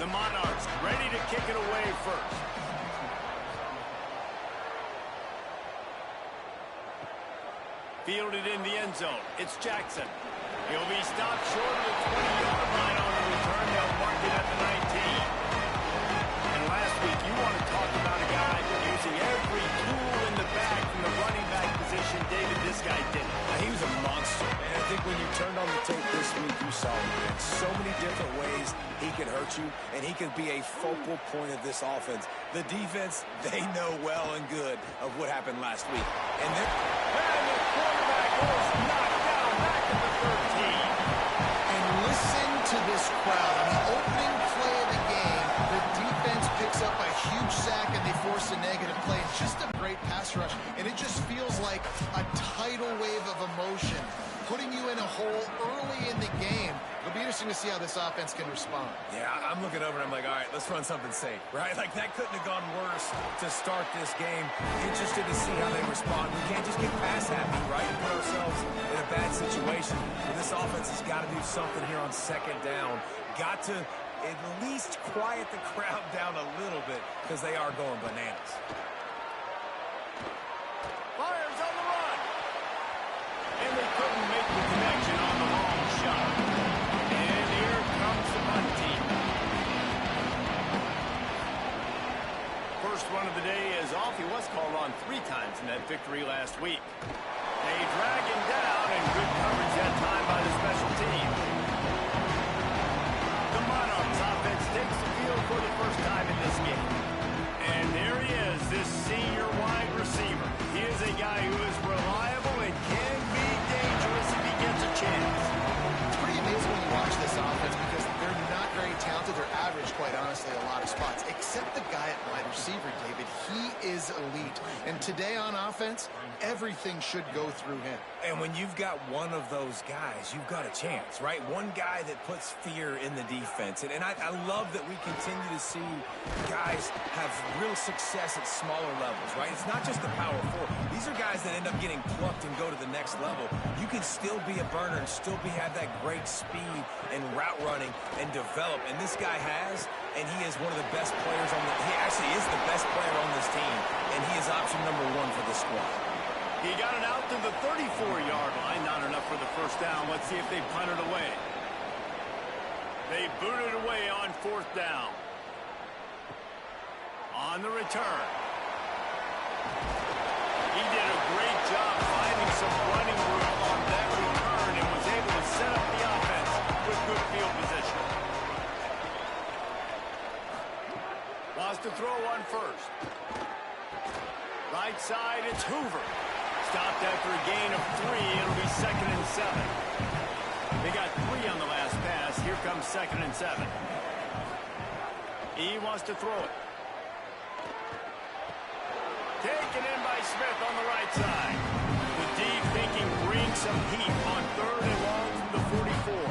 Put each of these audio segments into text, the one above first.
The Monarchs ready to kick it away first. Fielded in the end zone. It's Jackson. He'll be stopped short of the 20-yard line on the return. They'll mark it at the 19. And last week, you want to talk about a guy using every tool in the bag from the running back position. David, this guy did it. He was a monster. And I think when you turned on the tape this week, you saw him in so many different ways he could hurt you, and he could be a focal point of this offense. The defense, they know well and good of what happened last week. And the quarterback goes knocked down back at the 13. And listen to this crowd. On the opening play of the game, the defense picks up a huge sack and they force a negative play. It's just a great pass rush, and it just feels like a tidal wave of emotion, putting you in a hole early in the game. It'll be interesting to see how this offense can respond. Yeah, I'm looking over and I'm like, all right, let's run something safe, right? Like, that couldn't have gone worse to start this game. Interested to see how they respond. We can't just get pass happy, right, and put ourselves in a bad situation. But this offense has got to do something here on second down. Got to at least quiet the crowd down a little bit because they are going bananas. Fires on the run. And they couldn't make the connection on the long shot. And here comes the punt team. First run of the day is off. He was called on 3 times in that victory last week. They drag him down, and good coverage that time by the special team. The Monarchs offense takes the field for the first time in this game. And there he is, this senior wide receiver. He is a guy who is reliable and can be dangerous if he gets a chance. It's pretty amazing when you watch this offense because they're not very talented. They're average, quite honestly, a lot of spots. Except the guy at wide receiver, David. He is elite. And today on offense, everything should go through him. And when you've got one of those guys, you've got a chance, right? One guy that puts fear in the defense. And I love that we continue to see guys have real success at smaller levels, right? It's not just the power 4. These are guys that end up getting plucked and go to the next level. You can still be a burner and still have that great speed and route running and develop. And this guy has, and he is one of the best players on the, he actually is the best player on this team. And he is option number 1 for the squad. He got it out to the 34-yard line. Not enough for the first down. Let's see if they punt it away. They boot it away on 4th down. On the return. He did a great job finding some running room on that return and was able to set up the offense with good field position. Wants to throw on first. Right side, it's Hoover. Stopped after a gain of 3. It'll be 2nd and 7. They got 3 on the last pass. Here comes 2nd and 7. He wants to throw it. Taken in by Smith on the right side. The deep thinking brings some heat on 3rd and long from the 44.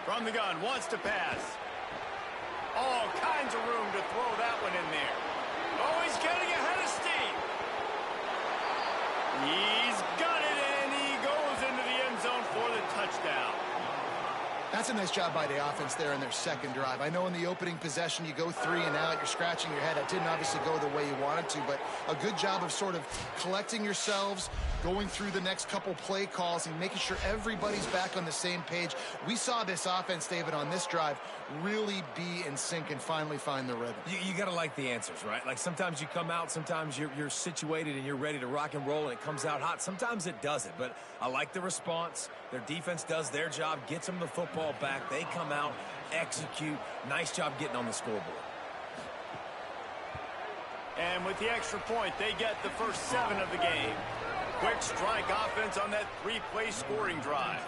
From the gun, wants to pass. All kinds of room to throw that one in there. Oh, he's getting ahead of steam. He's got it, and he goes into the end zone for the touchdown. That's a nice job by the offense there in their second drive. I know in the opening possession you go 3 and out, you're scratching your head. That didn't obviously go the way you wanted to, but a good job of sort of collecting yourselves, going through the next couple play calls and making sure everybody's back on the same page. We saw this offense, David, on this drive really be in sync and finally find the rhythm. You got to like the answers, right? Like sometimes you come out, sometimes you're situated and you're ready to rock and roll and it comes out hot. Sometimes it doesn't, but I like the response. Their defense does their job, gets them the football back. They come out, execute. Nice job getting on the scoreboard. And with the extra point, they get the first 7 of the game. Quick strike offense on that 3-play scoring drive.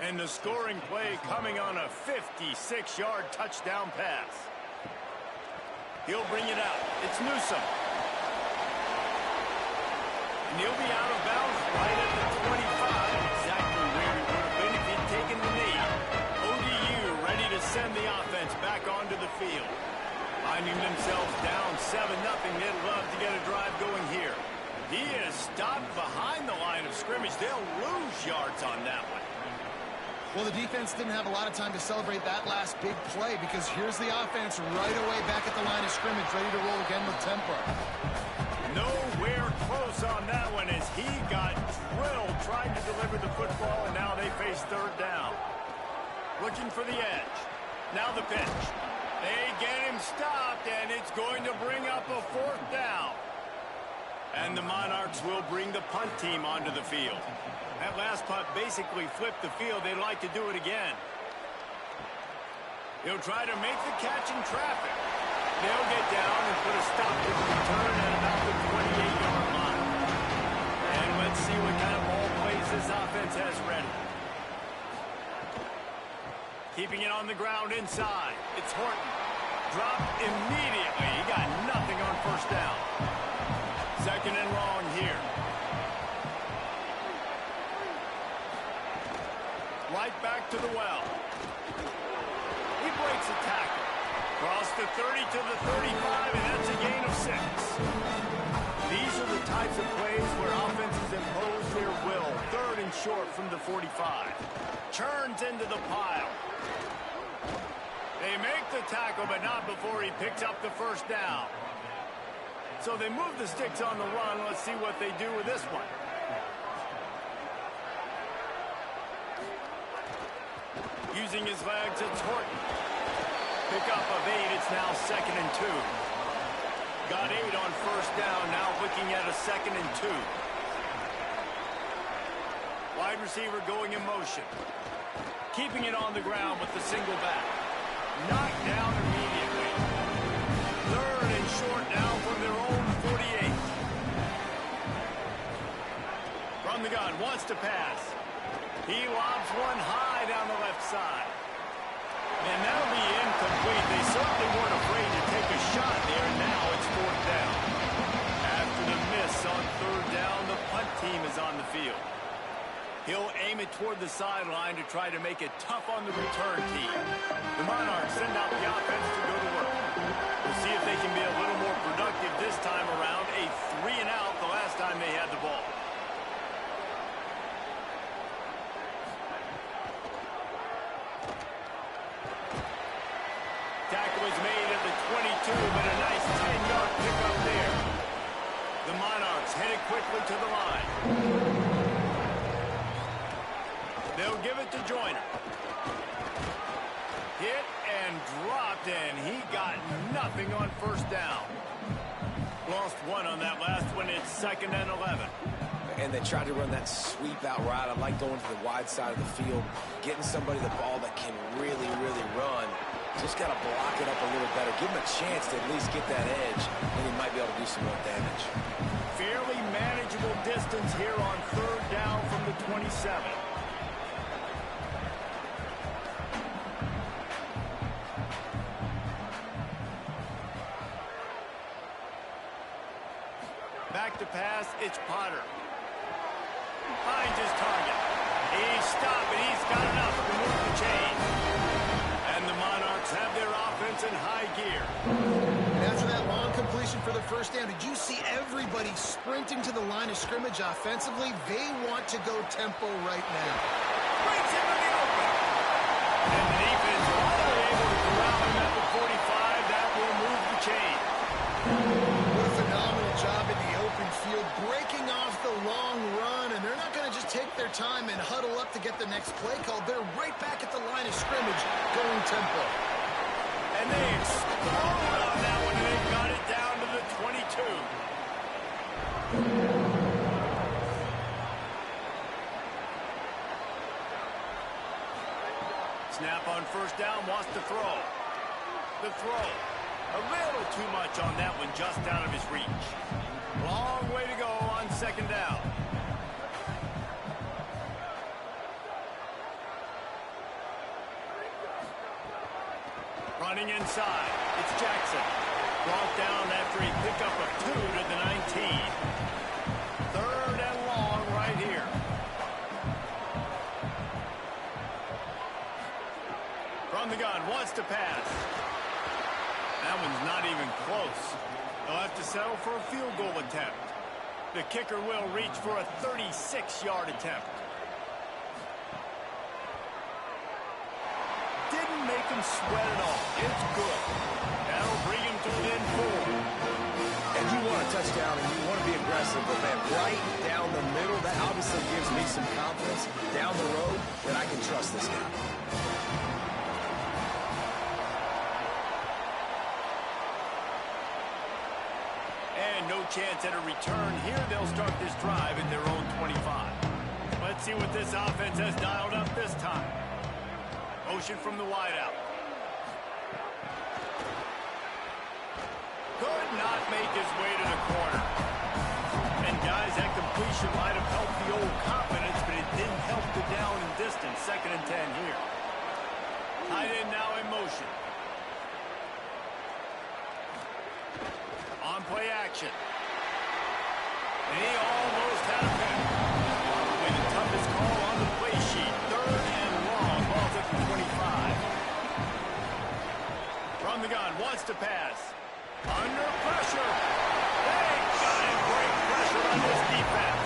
And the scoring play coming on a 56-yard touchdown pass. He'll bring it out. It's Newsome. And he'll be out of bounds right at the 25. Exactly where he would have been if he'd taken the knee. ODU ready to send the offense back onto the field. Finding themselves down 7-0, they'd love to get a drive going here. He is stopped behind the line of scrimmage. They'll lose yards on that one. Well, the defense didn't have a lot of time to celebrate that last big play because here's the offense right away back at the line of scrimmage, ready to roll again with tempo. Nowhere close on that one as he got drilled trying to deliver the football, and now they face third down. Looking for the edge. Now the pitch. They get him stopped, and it's going to bring up a fourth down. And the Monarchs will bring the punt team onto the field. That last punt basically flipped the field. They'd like to do it again. He'll try to make the catch in traffic. They'll get down and put a stop to the return at about the 28-yard line. And let's see what kind of ball plays this offense has ready. Keeping it on the ground inside. It's Horton. Dropped immediately. He got nothing on first down. Second and long here. Right back to the well. He breaks a tackle. Cross the 30 to the 35, and that's a gain of 6. These are the types of plays where offenses impose their will. Third and short from the 45. Churns into the pile. They make the tackle, but not before he picks up the first down. So they move the sticks on the run. Let's see what they do with this one. Using his legs, it's Horton. Pick up of 8. It's now second and 2. Got 8 on first down. Now looking at a second and 2. Wide receiver going in motion. Keeping it on the ground with the single back. Knocked down immediately. Third and short now from their own 48. From the gun, wants to pass. He lobs one high down the left side. And that'll be incomplete. They certainly weren't afraid to take a shot there. Now it's fourth down. After the miss on third down, the punt team is on the field. He'll aim it toward the sideline to try to make it tough on the return team. The Monarchs send out the offense to go to work. We'll see if they can be a little more productive this time around. A 3-and-out the last time they had the ball. Tackle is made at the 22, but a nice 10-yard pickup there. The Monarchs headed quickly to the line. They'll give it to Joyner. Hit and dropped, and he got nothing on first down. Lost one on that last one. It's second and 11. And they tried to run that sweep out route. I like going to the wide side of the field, getting somebody the ball that can really, really run. Just got to block it up a little better. Give him a chance to at least get that edge, and he might be able to do some more damage. Fairly manageable distance here on third down from the 27. Back to pass, it's Potter. Finds his target. He's stopped, and he's got enough to move the chain. And the Monarchs have their offense in high gear. After that long completion for the first down, did you see everybody sprinting to the line of scrimmage offensively? They want to go tempo right now. Brings him in the open. And the defense finally able to corral him at the 45. That will move the chain. What a phenomenal job in the open field, breaking off the long run, and they're not going to just take their time and huddle up to get the next play called. They're right back at the line of scrimmage, going tempo. And they explode on that one, and they've got it down to the 22. Snap on first down, wants to throw. The throw. A little too much on that one, just out of his reach. Long way to go on second down. Running inside, it's Jackson. Brought down after a pickup of 2 to the 19. Third and long right here. From the gun, wants to pass. That one's not even close. They'll have to settle for a field goal attempt. The kicker will reach for a 36-yard attempt. make him sweat it all. It's good. That'll bring him to within 4. And you want a touchdown and you want to be aggressive, but man, right down the middle, that obviously gives me some confidence down the road that I can trust this guy. And no chance at a return here. They'll start this drive at their own 25. Let's see what this offense has dialed up this time. Motion from the wideout. Could not make his way to the corner. And guys, that completion might have helped the old confidence, but it didn't help the down and distance. 2nd and 10 here. Tight end now in motion. On play action. And he almost had a pick. With the toughest call on the play sheet. 3rd and long. Ball's at the 25. From the gun. Wants to pass. Under pressure. They got him. Great pressure on this defense.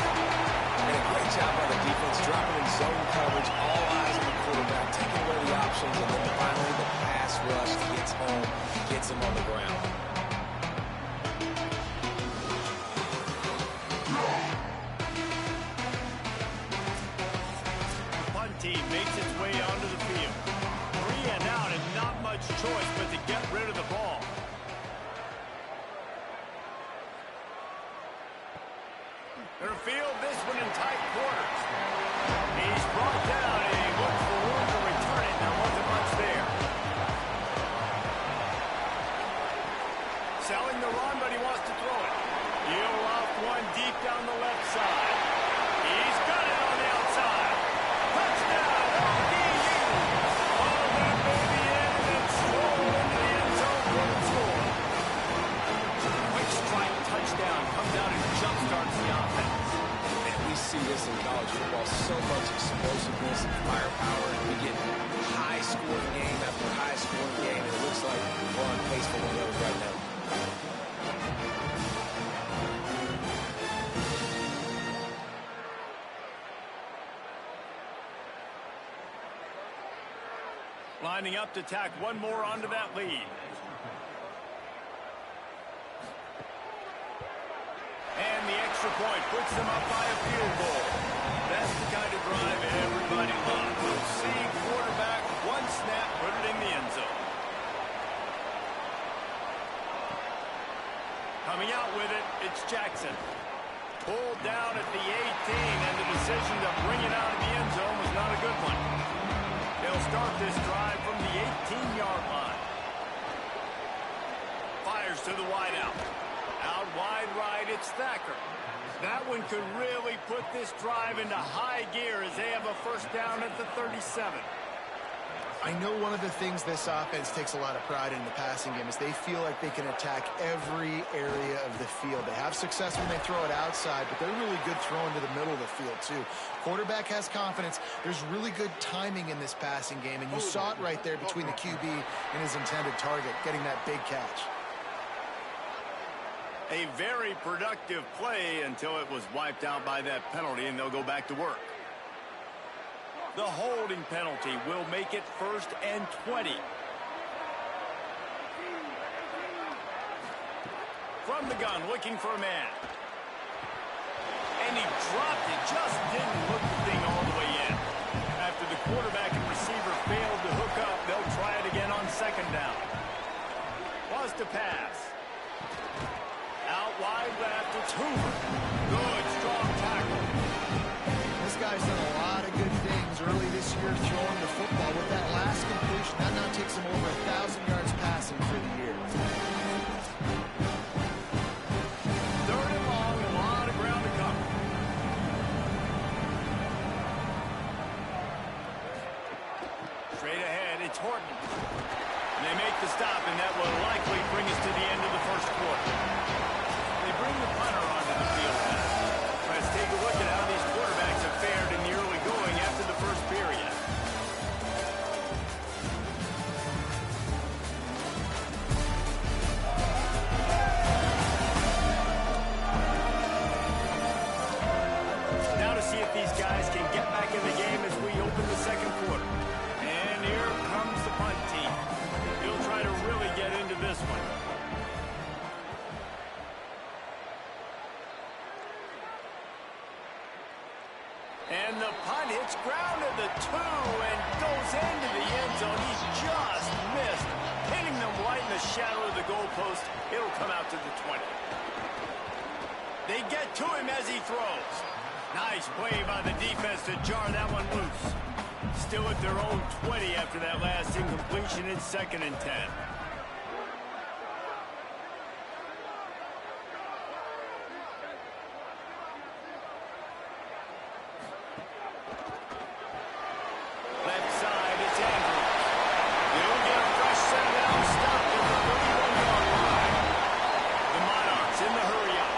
And a great job by the defense, dropping in zone coverage, all eyes on the quarterback, taking away the options, and then finally the pass rush gets home, gets him on the ground. The punt team makes its way onto the field. 3 and out and not much choice but to get rid of the ball. Gonna field this one in tight quarters. He's brought down and he looks for room to return it. There wasn't much there. Selling the run, but he wants to throw it. He'll off one deep down the left side. He's got it on the outside. Touchdown, ODU. All that baby in and stroll into the end zone for the score. Quick strike touchdown comes out and jumpstarts the offense. And we see this in college football, so much explosiveness and firepower, and we get high-scoring game after high-scoring game, and it looks like we're on pace for one of those right now. Lining up to tack one more onto that lead. And the extra point puts them up by a field goal. That's the kind of drive everybody loves. We'll see quarterback, one snap, put it in the end zone. Coming out with it, it's Jackson. Pulled down at the 18, and the decision to bring it out of the end zone was not a good one. They'll start this drive from the 18-yard line. Fires to the wideout. Out wide right, it's Thacker. That one could really put this drive into high gear as they have a first down at the 37. I know one of the things this offense takes a lot of pride in the passing game is they feel like they can attack every area of the field. They have success when they throw it outside, but they're really good throwing to the middle of the field, too. Quarterback has confidence. There's really good timing in this passing game, and you saw it right there between the QB and his intended target, getting that big catch. A very productive play until it was wiped out by that penalty, and they'll go back to work. The holding penalty will make it 1st and 20. From the gun, looking for a man. And he dropped it, just didn't hook the thing all the way in. After the quarterback and receiver failed to hook up, they'll try it again on 2nd down. Was to pass. Out wide left, it's Hoover. Good, strong tackle. This guy's done a lot of good things early this year throwing the football. With that last completion, that now takes him over 1,000 yards passing for the year. 3rd and long, a lot of ground to cover. Straight ahead, it's Horton. And they make the stop, and that will likely bring us to the end of the first quarter. They bring the punter onto the field now. Let's take a look at how these quarterbacks have fared in the early going after the first period. Now to see if these guys can get back in the game as we open the second quarter. And here comes the punt team. punt. It's grounded the 2 and goes into the end zone. He just missed, hitting them right in the shadow of the goalpost. It'll come out to the 20. They get to him as he throws. Nice play by the defense to jar that one loose. Still at their own 20 after that last incompletion. It's 2nd and 10. Left side, it's Andrews. They'll get a fresh set down, stop at the 31-yard line. The Monarchs in the hurry up.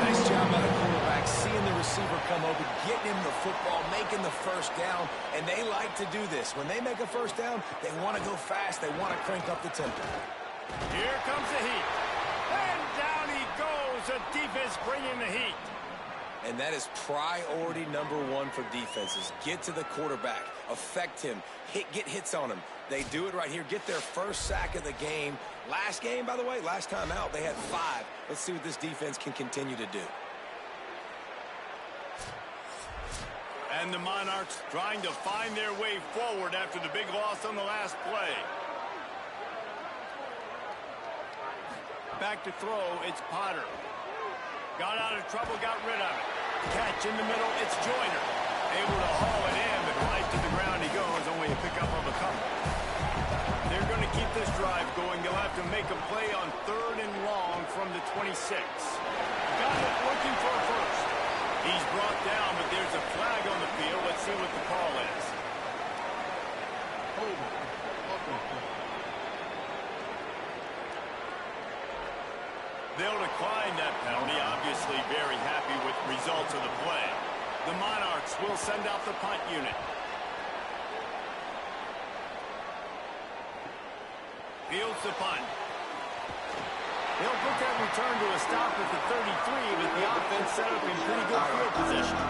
Nice job by the quarterback, seeing the receiver come open, getting him the football, making the first down, and they like to do this. When they make a first down, they want to go fast. They want to crank up the tempo. Here comes the heat. And down he goes. The defense bringing the heat. And that is priority number 1 for defenses. Get to the quarterback, affect him, get hits on him. They do it right here, get their first sack of the game. Last game, by the way, last time out, they had 5. Let's see what this defense can continue to do. And the Monarchs trying to find their way forward after the big loss on the last play. Back to throw, it's Potter. Got out of trouble, got rid of it. Catch in the middle, it's Joyner. Able to haul it in, but right to the ground he goes. Only a pickup of a couple. They're going to keep this drive going. They'll have to make a play on 3rd and long from the 26. Got it, looking for a first. He's brought down, but there's a flag on the field. Let's see what the call is. They'll decline that penalty, obviously very happy with the results of the play. The Monarchs will send out the punt unit. Fields the punt. They'll put that return to a stop at the 33 with the offense set up in pretty good field position.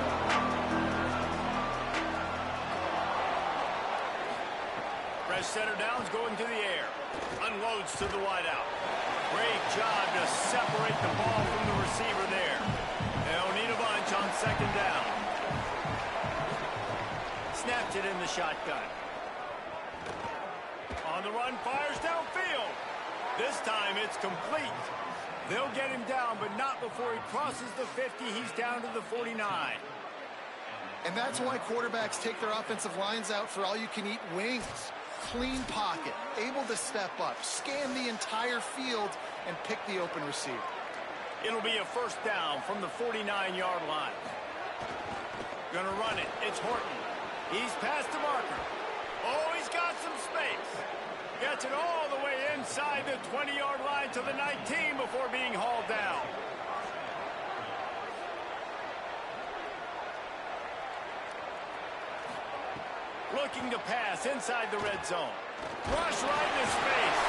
Fresh center downs going to the air. Unloads to the wideout. Great job to separate the ball from the receiver there. They'll need a bunch on 2nd down. Snaps it in the shotgun. On the run, fires downfield. This time it's complete. They'll get him down, but not before he crosses the 50. He's down to the 49. And that's why quarterbacks take their offensive lines out for all-you-can-eat wings. Clean pocket, able to step up, scan the entire field, and pick the open receiver. It'll be a first down from the 49-yard line. Gonna run it. It's Horton. He's past the marker. Oh, he's got some space. Gets it all the way inside the 20-yard line to the 19 before being hauled down. Looking to pass inside the red zone. Rush right in his face.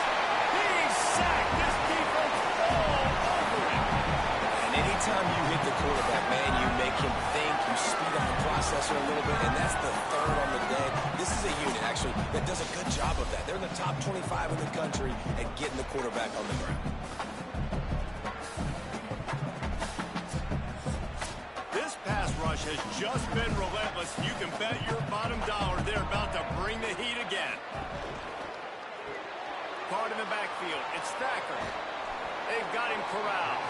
He's sacked. This defense all over him. And anytime you hit the quarterback, man, you make him think, you speed up the processor a little bit, and that's the 3rd on the day. This is a unit, actually, that does a good job of that. They're in the top 25 in the country at getting the quarterback on the ground. This pass rush has just been relentless. You can bet your bottom dollar they're about to bring the heat again. Caught in the backfield. It's Thacker. They've got him corralled.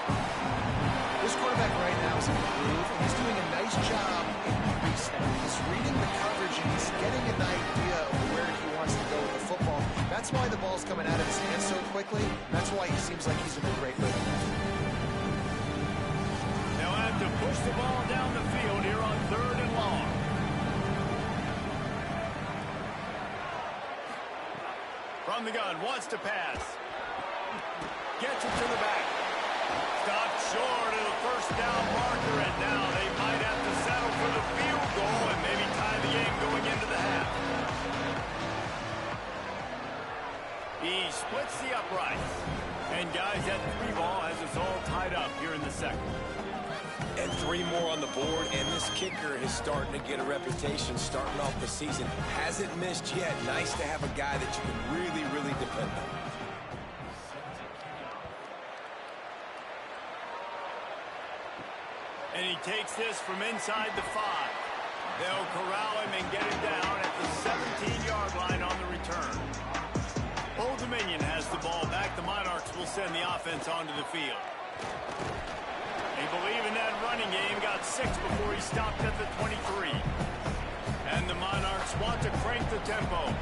This quarterback right now is in the groove, and he's doing a nice job in pre-snap. He's reading the coverage, and he's getting an idea of where he wants to go with the football. That's why the ball's coming out of his hands so quickly. That's why he seems like he's in a great rhythm. They'll have to push the ball down the field here on 3rd and long. From the gun, wants to pass. Gets it to the back. Stopped short of the first down marker, and now they might have to settle for the field goal and maybe tie the game going into the half. He splits the uprights. And guys, that 3 ball has us all tied up here in the 2nd. And 3 more on the board, and this kicker is starting to get a reputation starting off the season. Hasn't missed yet. Nice to have a guy that you can really, really depend on. And he takes this from inside the 5. They'll corral him and get him down at the 17-yard line on the return. Old Dominion has the ball back. The Monarchs will send the offense onto the field. They believe in that running game. Got 6 before he stopped at the 23. And the Monarchs want to crank the tempo.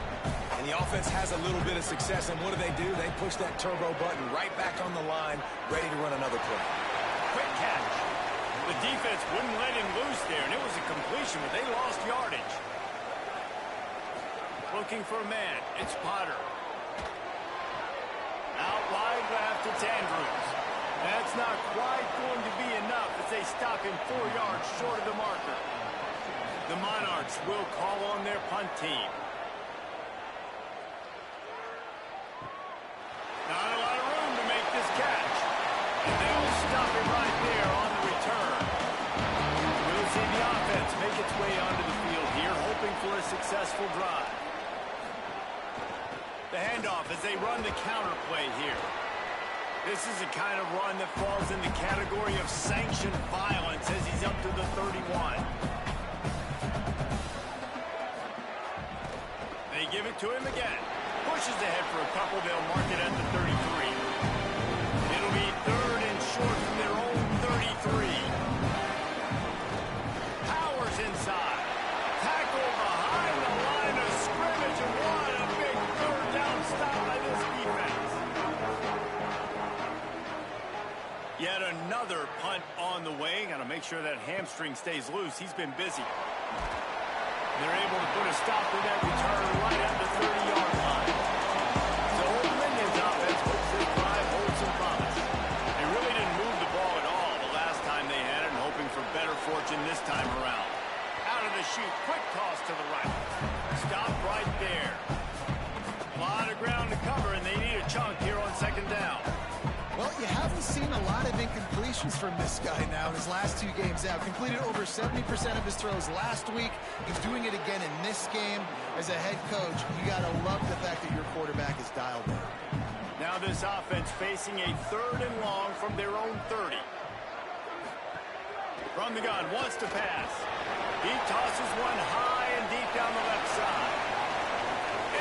And the offense has a little bit of success, and what do? They push that turbo button right back on the line, ready to run another play. Quick catch. The defense wouldn't let him loose there, and it was a completion, but they lost yardage. Looking for a man. It's Potter. Out wide left, it's Andrews. That's not quite going to be enough as they stop him 4 yards short of the marker. The Monarchs will call on their punt team. Not a lot of room to make this catch. And they'll stop him right there on the return. We'll see the offense make its way onto the field here, hoping for a successful drive. The handoff as they run the counter play here. This is the kind of run that falls in the category of sanctioned violence as he's up to the 31. They give it to him again. Pushes ahead for a couple. They'll mark it at the 33. It'll be 3rd and short from their own 33. Powers inside. Tackle behind the line of scrimmage. And what a big 3rd down stop by this defense. Yet another punt on the way. Got to make sure that hamstring stays loose. He's been busy. They're able to put a stop to that return right at the 30-yard line. So Old Dominion's offense hopes this drive holds some promise. They really didn't move the ball at all the last time they had it, and hoping for better fortune this time around. Out of the chute, quick toss to the right. Stop right there. A lot of ground to cover, and they need a chunk here on 2nd down. Well, you haven't seen a lot of incompletions from this guy now in his last 2 games out. Completed over 70% of his throws last week. He's doing it again in this game. As a head coach, you got to love the fact that your quarterback is dialed in. Now this offense facing a 3rd and long from their own 30. From the gun, wants to pass. He tosses one high and deep down the left side.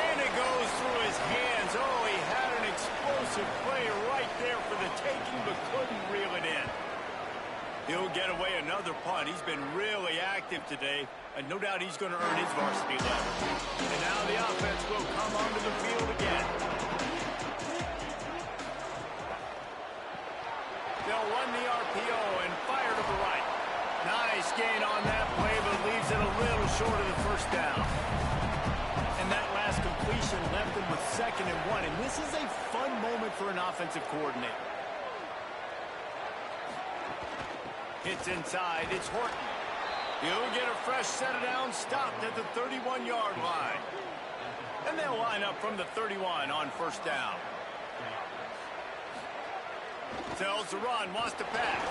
And it goes through his hands. Oh, he had an explosive play right there for the taking, but couldn't reel it in. He'll get away another punt. He's been really active today, and no doubt he's going to earn his varsity level. And now the offense will come onto the field again. They'll run the RPO and fire to the right. Nice gain on that play, but leaves it a little short of the 1st down. And that last completion left them with 2nd and 1. And this is a fun moment for an offensive coordinator. Hits inside. It's Horton. He'll get a fresh set of downs stopped at the 31-yard line. And they'll line up from the 31 on 1st down. Tells the run, wants to pass.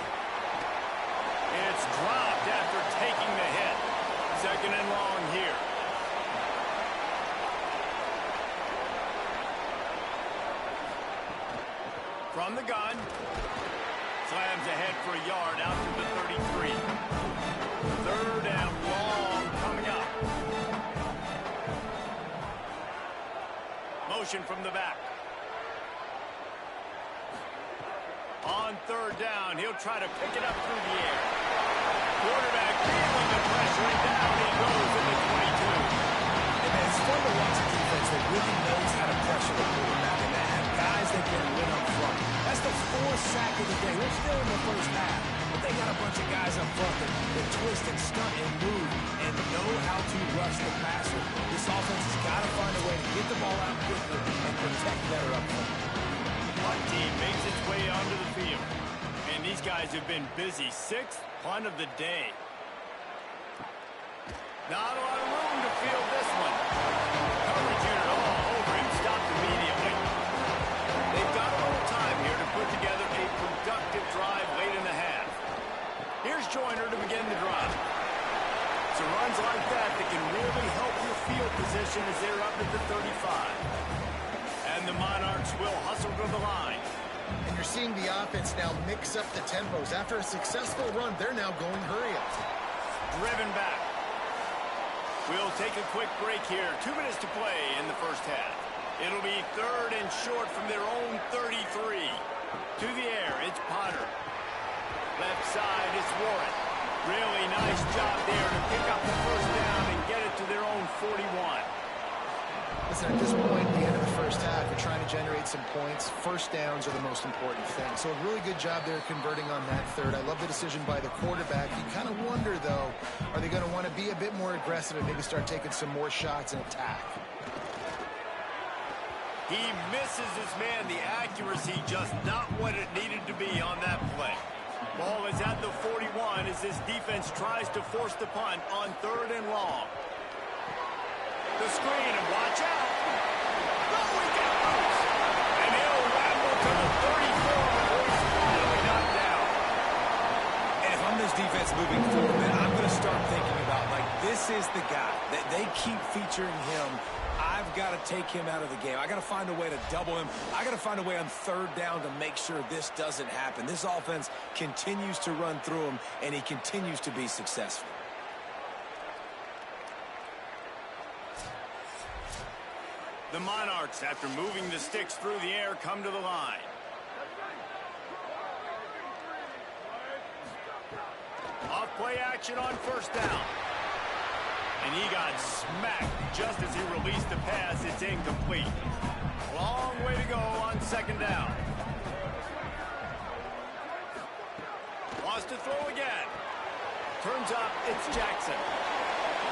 It's dropped after taking the hit. 2nd and long here. From the gun. Slams ahead for a yard out to the 33. 3rd and long coming up. Motion from the back. On 3rd down, he'll try to pick it up through the air. Quarterback feeling the pressure, and down he goes in the 22. And man, it's fun to watch a defense that really knows how to pressure the quarterback, and that have guys that can win up front. That's the 4th sack of the day. We're still in the 1st half, but they got a bunch of guys up front that twist and stunt and move and know how to rush the passer. This offense has got to find a way to get the ball out quickly and protect better up front. Punt team makes its way onto the field. And these guys have been busy. 6th punt of the day. Not a lot of room to field this one. Coverage unit all over him. Stopped immediately. They've got a little time here to put together a productive drive late in the half. Here's Joyner to begin the drive. It's runs like that can really help your field position as they're up at the 35. And the Monarchs will hustle to the line. And you're seeing the offense now mix up the tempos. After a successful run, they're now going hurry up. Driven back. We'll take a quick break here. 2 minutes to play in the first half. It'll be 3rd and short from their own 33. To the air, it's Potter. Left side, it's Warren. Really nice job there to pick up the first down and get it to their own 41. Listen, at this point, the end of the first half, you're trying to generate some points. First downs are the most important thing. So a really good job there converting on that third. I love the decision by the quarterback. You kind of wonder, though, are they going to want to be a bit more aggressive and maybe start taking some more shots and attack? He misses his man. The accuracy just not what it needed to be on that play. Ball is at the 41 as this defense tries to force the punt on 3rd and long. The screen, and watch out. No, we get loose. And he'll ramble to the 34 before he's finally knocked down. And if I'm this defense moving forward, man, I'm going to start thinking about, like, this is the guy. That they keep featuring him. I've got to take him out of the game. I got to find a way to double him. I got to find a way on 3rd down to make sure this doesn't happen. This offense continues to run through him, and he continues to be successful. The Monarchs, after moving the sticks through the air, come to the line. Off play action on 1st down. And he got smacked just as he released the pass. It's incomplete. Long way to go on 2nd down. Wants to throw again. Turns up, it's Jackson.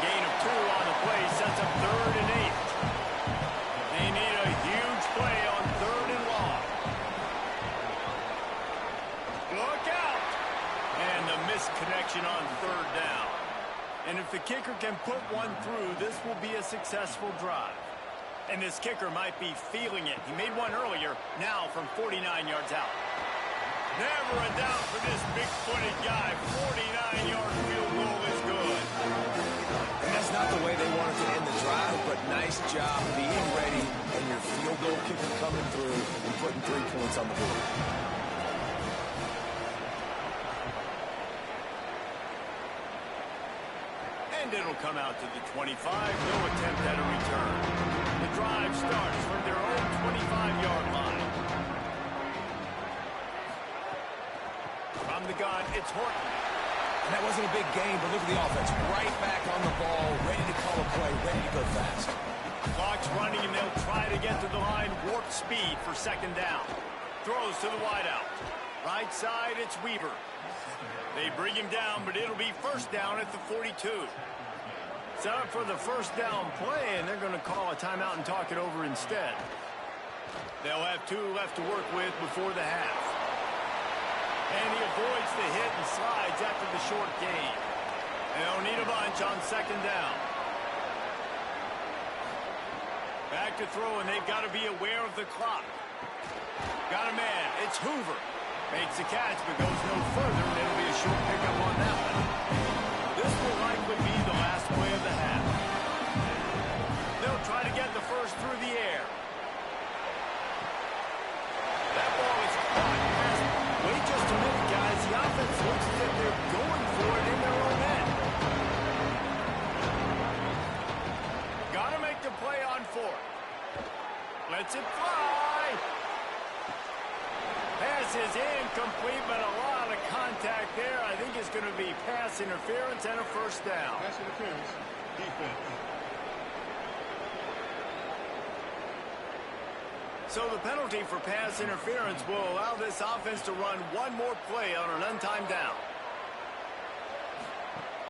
Gain of 2 on the play, sets up 3rd and 8. They need a huge play on 3rd and long. Look out! And the missed connection on 3rd down. And if the kicker can put one through, this will be a successful drive. And this kicker might be feeling it. He made one earlier, now from 49 yards out. Never a doubt for this big-footed guy. 49-yard field goal is good. And that's not the way they wanted to end the drive, but nice job being ready and your field goal kicker coming through and putting 3 points on the board. And it'll come out to the 25. No attempt at a return. The drive starts from their own 25-yard line. From the gun, it's Horton. And that wasn't a big game, but look at the offense. Right back on the ball, ready to call a play, ready to go fast. Clock's running, and they'll try to get to the line. Warp speed for 2nd down. Throws to the wideout. Right side, it's Weaver. They bring him down, but it'll be 1st down at the 42. Set up for the 1st down play, and they're going to call a timeout and talk it over instead. They'll have 2 left to work with before the half. And he avoids the hit and slides after the short gain. They'll need a bunch on 2nd down. Back to throw, and they've got to be aware of the clock. Got a man. It's Hoover. Makes the catch, but goes no further, and it'll be a short pickup on that one. This will likely be the last play of the half. They'll try to get the first through the air. That ball is caught. Wait just a minute, guys. The offense looks as if they're going for it in their own end. Got to make the play on 4th. Lets it fly. Pass is incomplete, but a lot of contact there. I think it's going to be pass interference and a 1st down. Pass interference, defense. So the penalty for pass interference will allow this offense to run one more play on an untimed down.